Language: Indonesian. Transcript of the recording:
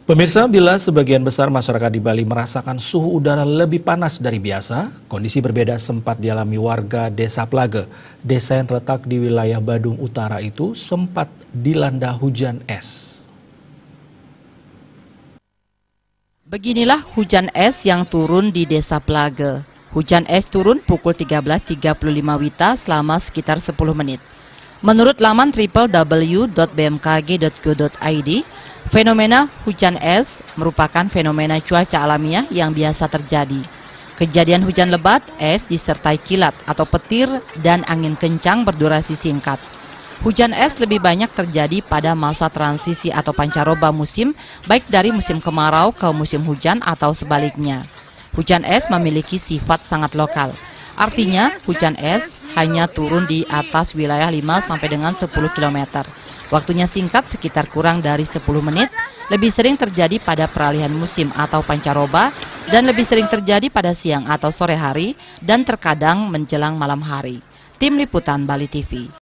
Pemirsa, bila sebagian besar masyarakat di Bali merasakan suhu udara lebih panas dari biasa, kondisi berbeda sempat dialami warga Desa Plage. Desa yang terletak di wilayah Badung Utara itu sempat dilanda hujan es. Beginilah hujan es yang turun di Desa Plage. Hujan es turun pukul 13.35 WITA selama sekitar 10 menit. Menurut laman www.bmkg.go.id, fenomena hujan es merupakan fenomena cuaca alamiah yang biasa terjadi. Kejadian hujan lebat, es disertai kilat atau petir dan angin kencang berdurasi singkat. Hujan es lebih banyak terjadi pada masa transisi atau pancaroba musim, baik dari musim kemarau ke musim hujan atau sebaliknya. Hujan es memiliki sifat sangat lokal. Artinya, hujan es hanya turun di atas wilayah 5 sampai dengan 10 km. Waktunya singkat sekitar kurang dari 10 menit, lebih sering terjadi pada peralihan musim atau pancaroba, dan lebih sering terjadi pada siang atau sore hari, dan terkadang menjelang malam hari. Tim Liputan Bali TV.